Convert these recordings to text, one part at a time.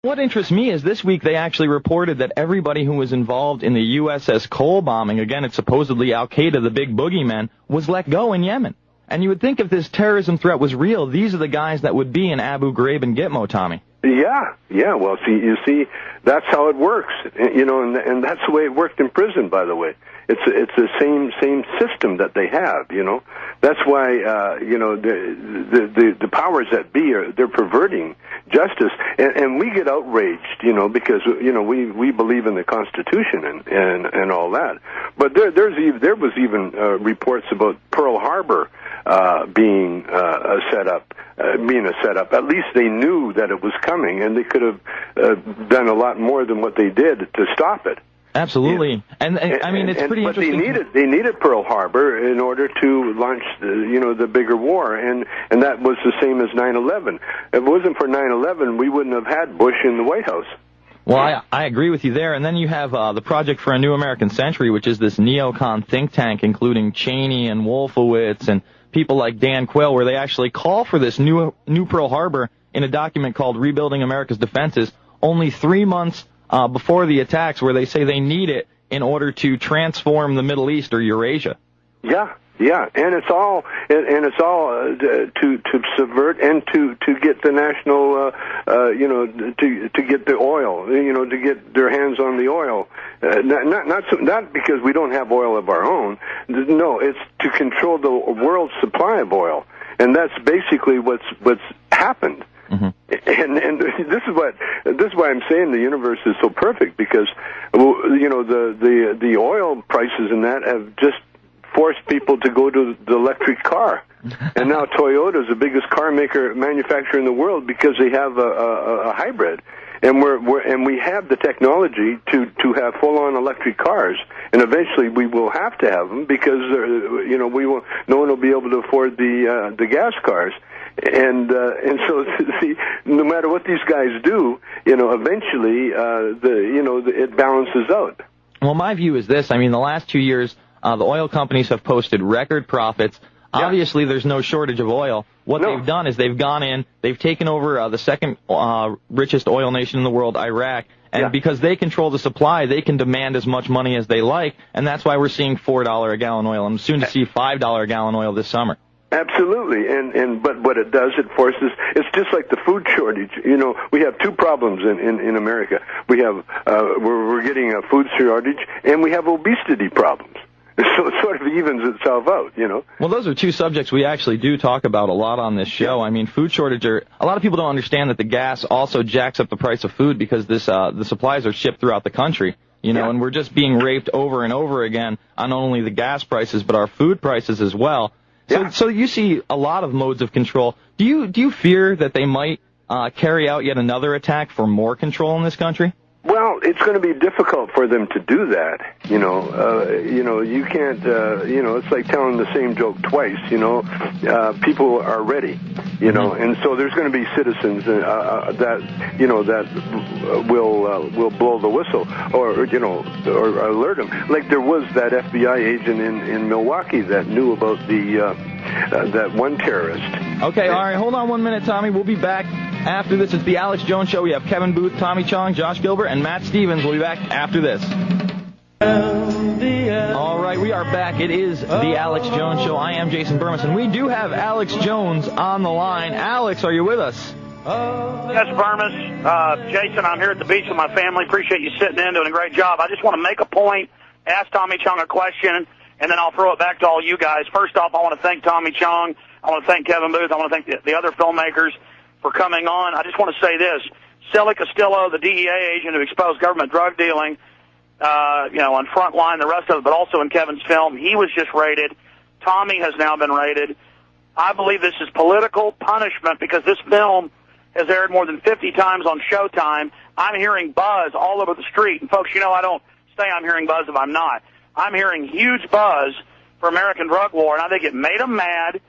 What interests me is this week they actually reported that everybody who was involved in the USS Cole bombing, again, it's supposedly Al-Qaeda, the big boogeyman, was let go in Yemen. And you would think if this terrorism threat was real, these are the guys that would be in Abu Ghraib and Gitmo, Tommy. Yeah. Well, you see, that's how it works. And that's the way it worked in prison, by the way. It's the same system that they have. That's why the powers that be they're perverting justice, and we get outraged, because we believe in the Constitution and all that. But there was even reports about Pearl Harbor being a setup. At least they knew that it was coming, and they could have done a lot more than what they did to stop it. Absolutely, and I mean it's pretty interesting. But they needed Pearl Harbor in order to launch the bigger war, and that was the same as 9/11. If it wasn't for 9/11, we wouldn't have had Bush in the White House. Well, I agree with you there. And then you have the Project for a New American Century, which is this neocon think tank, including Cheney and Wolfowitz and people like Dan Quayle, where they actually call for this new Pearl Harbor in a document called Rebuilding America's Defenses, only 3 months before the attacks, where they say they need it in order to transform the Middle East or Eurasia. Yeah, and it's all to subvert and to get the national to get the oil, to get their hands on the oil. Not because we don't have oil of our own. No, it's to control the world's supply of oil, and that's basically what's happened. Mm-hmm. And this is why I'm saying the universe is so perfect, because the oil prices and that have just forced people to go to the electric car. And now Toyota is the biggest car manufacturer in the world because they have a hybrid. And we have the technology to have full-on electric cars, and eventually we will have to have them because no one will be able to afford the gas cars. And so see, no matter what these guys do, eventually it balances out. Well, my view is this. I mean, the last 2 years, the oil companies have posted record profits. Yeah. Obviously, there's no shortage of oil. What they've done is they've gone in, they've taken over the second richest oil nation in the world, Iraq, and because they control the supply, they can demand as much money as they like, and that's why we're seeing $4 a gallon oil. I'm soon to see $5 a gallon oil this summer. Absolutely, but what it does, it forces. It's just like the food shortage. We have two problems in America. We have we're getting a food shortage, and we have obesity problems. So it sort of evens itself out, Well, those are two subjects we actually do talk about a lot on this show. I mean, food shortage a lot of people don't understand that the gas also jacks up the price of food because the supplies are shipped throughout the country, and we're just being raped over and over again on not only the gas prices but our food prices as well. So you see a lot of modes of control. Do you fear that they might carry out yet another attack for more control in this country? Well, it's going to be difficult for them to do that. You can't. It's like telling the same joke twice. People are ready. And so there's going to be citizens that will blow the whistle or alert them. Like there was that FBI agent in Milwaukee that knew about that one terrorist. Okay, all right. Hold on 1 minute, Tommy. We'll be back after this. It's the Alex Jones Show. We have Kevin Booth, Tommy Chong, Josh Gilbert, and Matt Stevens. We'll be back after this. All right, we are back. It is the Alex Jones Show. I am Jason Burmison. We do have Alex Jones on the line. Alex, are you with us? Yes, Burmis. Jason, I'm here at the beach with my family. Appreciate you sitting in, doing a great job. I just want to make a point, ask Tommy Chong a question, and then I'll throw it back to all you guys. First off, I want to thank Tommy Chong. I want to thank Kevin Booth. I want to thank the other filmmakers for coming on. I just want to say this. Sully Castillo, the DEA agent who exposed government drug dealing, on Frontline, the rest of it, but also in Kevin's film, he was just raided. Tommy has now been raided. I believe this is political punishment because this film has aired more than 50 times on Showtime. I'm hearing buzz all over the street. And, folks, I don't say I'm hearing buzz if I'm not. I'm hearing huge buzz for American drug war, and I think it made them mad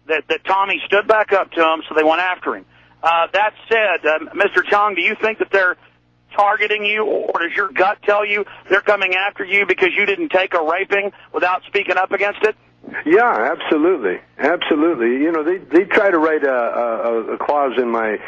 that Tommy stood back up to him, so they went after him. That said, Mr. Chong, do you think that they're targeting you, or does your gut tell you they're coming after you because you didn't take a raping without speaking up against it? Yeah, absolutely, absolutely. You know, they try to write a clause in my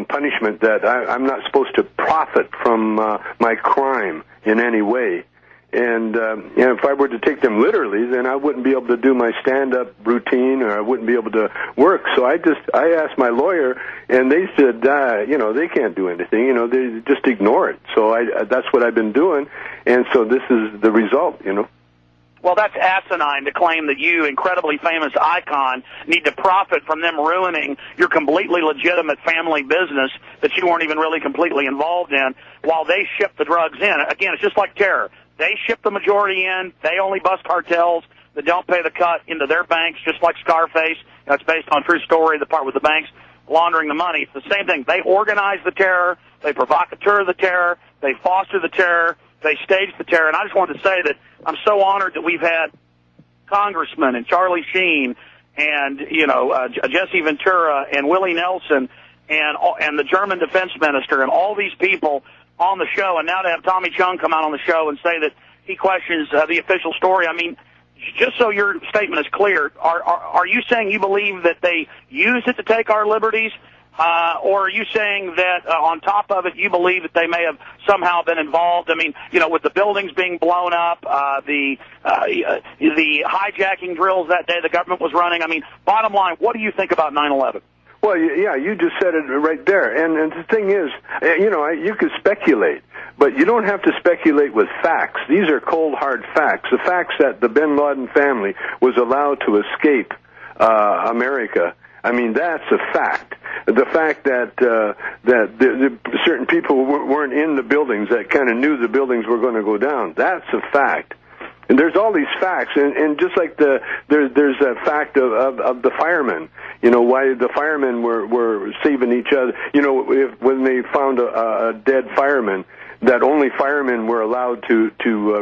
punishment that I'm not supposed to profit from my crime in any way. And if I were to take them literally, then I wouldn't be able to do my stand-up routine, or I wouldn't be able to work. So I asked my lawyer, and they said, they can't do anything. You know, they just ignore it. So that's what I've been doing, and so this is the result. You know. Well, that's asinine to claim that you, incredibly famous icon, need to profit from them ruining your completely legitimate family business that you weren't even really completely involved in while they ship the drugs in. Again, it's just like terror. They ship the majority in. They only bust cartels that don't pay the cut into their banks, just like Scarface. It's based on a true story, the part with the banks laundering the money. It's the same thing. They organize the terror. They provocateur the terror. They foster the terror. They stage the terror. And I just wanted to say that I'm so honored that we've had congressmen and Charlie Sheen and, Jesse Ventura and Willie Nelson and the German defense minister and all these people on the show, and now to have Tommy Chung come out on the show and say that he questions the official story. I mean, just so your statement is clear, are you saying you believe that they used it to take our liberties, or are you saying that on top of it you believe that they may have somehow been involved? I mean, with the buildings being blown up, the hijacking drills that day the government was running. I mean, bottom line, what do you think about 9/11? Well, yeah, you just said it right there. And the thing is, you could speculate, but you don't have to speculate with facts. These are cold, hard facts. The facts that the bin Laden family was allowed to escape America. I mean, that's a fact. The fact that the certain people weren't in the buildings, that kind of knew the buildings were going to go down, that's a fact. And there's all these facts, and just like there's a fact of the firemen. Why the firemen were saving each other. When they found a dead fireman, that only firemen were allowed to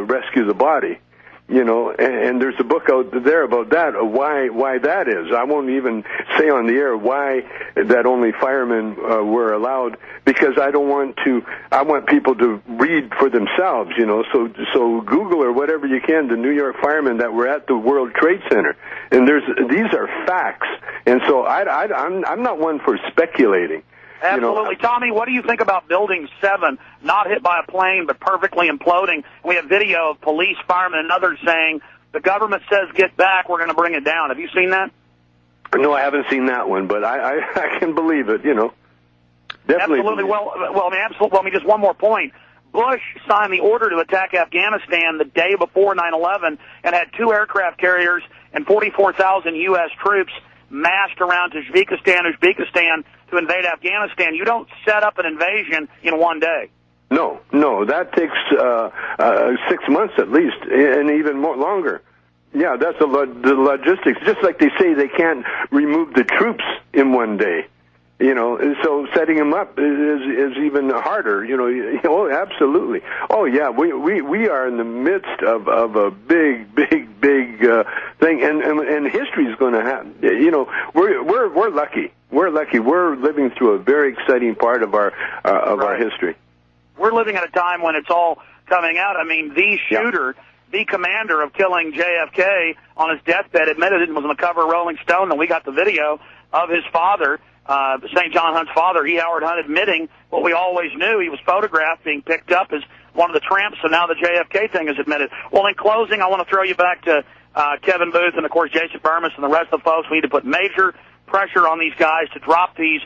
rescue the body. And there's a book out there about that, why that is. I won't even say on the air why that only firemen were allowed, because I want people to read for themselves, so Google or whatever you can, the New York firemen that were at the World Trade Center. And these are facts. And so I'm not one for speculating. Absolutely. Tommy, what do you think about Building 7, not hit by a plane, but perfectly imploding? We have video of police, firemen, and others saying, the government says get back, we're going to bring it down. Have you seen that? No, I haven't seen that one, but I can believe it, Definitely. Absolutely. Well, just one more point. Bush signed the order to attack Afghanistan the day before 9/11 and had 2 aircraft carriers and 44,000 U.S. troops massed around Uzbekistan to invade Afghanistan. You don't set up an invasion in one day. No, that takes 6 months at least, and even more longer. Yeah, that's the logistics. Just like they say they can't remove the troops in one day. So setting them up is even harder. Oh, absolutely. Oh, yeah. We are in the midst of a big thing, and history is going to happen. We're lucky. We're lucky. We're living through a very exciting part of our history. We're living at a time when it's all coming out. I mean, the shooter, the commander of killing JFK on his deathbed, admitted it, was on the cover of Rolling Stone, and we got the video of his father. St. John Hunt's father, E. Howard Hunt, admitting what we always knew. He was photographed being picked up as one of the tramps, and now the JFK thing is admitted. Well, in closing, I want to throw you back to Kevin Booth and, of course, Jason Burmis and the rest of the folks. We need to put major pressure on these guys to drop these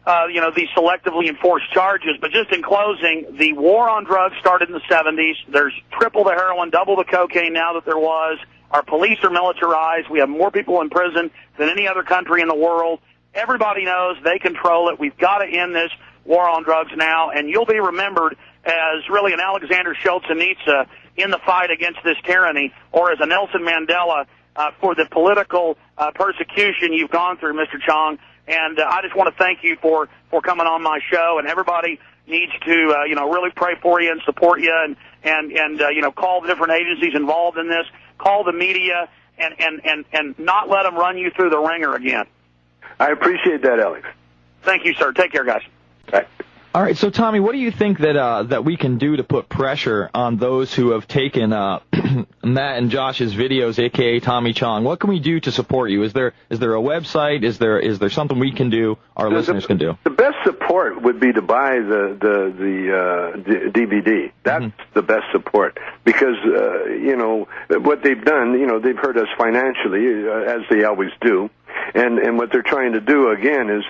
selectively enforced charges. But just in closing, the war on drugs started in the 70s. There's triple the heroin, double the cocaine now that there was. Our police are militarized. We have more people in prison than any other country in the world. Everybody knows they control it. We've got to end this war on drugs now, and you'll be remembered as really an Alexander Solzhenitsyn in the fight against this tyranny, or as a Nelson Mandela for the political persecution you've gone through, Mr. Chong. And I just want to thank you for coming on my show, and everybody needs to really pray for you and support you, and call the different agencies involved in this, call the media, and not let them run you through the ringer again. I appreciate that, Alex. Thank you, sir. Take care, guys. Bye. All right, so Tommy, what do you think that we can do to put pressure on those who have taken Matt and Josh's videos, aka Tommy Chong? What can we do to support you? Is there a website? Is there something we can do? Our listeners can do. The best support would be to buy the DVD. That's the best support because what they've done. They've hurt us financially as they always do. And what they're trying to do again is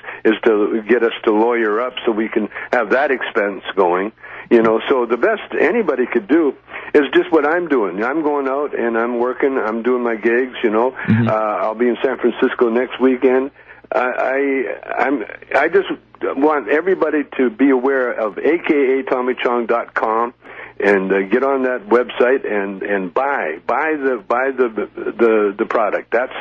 to get us to lawyer up so we can have that expense going. So the best anybody could do is just what I'm doing. I'm going out and I'm working. I'm doing my gigs. I'll be in San Francisco next weekend. I just want everybody to be aware of akatommychong.com and get on that website and buy the product. That's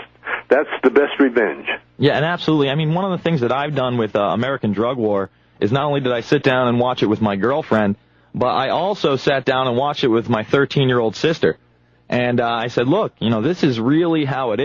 the best revenge. Yeah, and absolutely. I mean, one of the things that I've done with American Drug War is not only did I sit down and watch it with my girlfriend, but I also sat down and watched it with my 13-year-old sister. And I said, look, this is really how it is.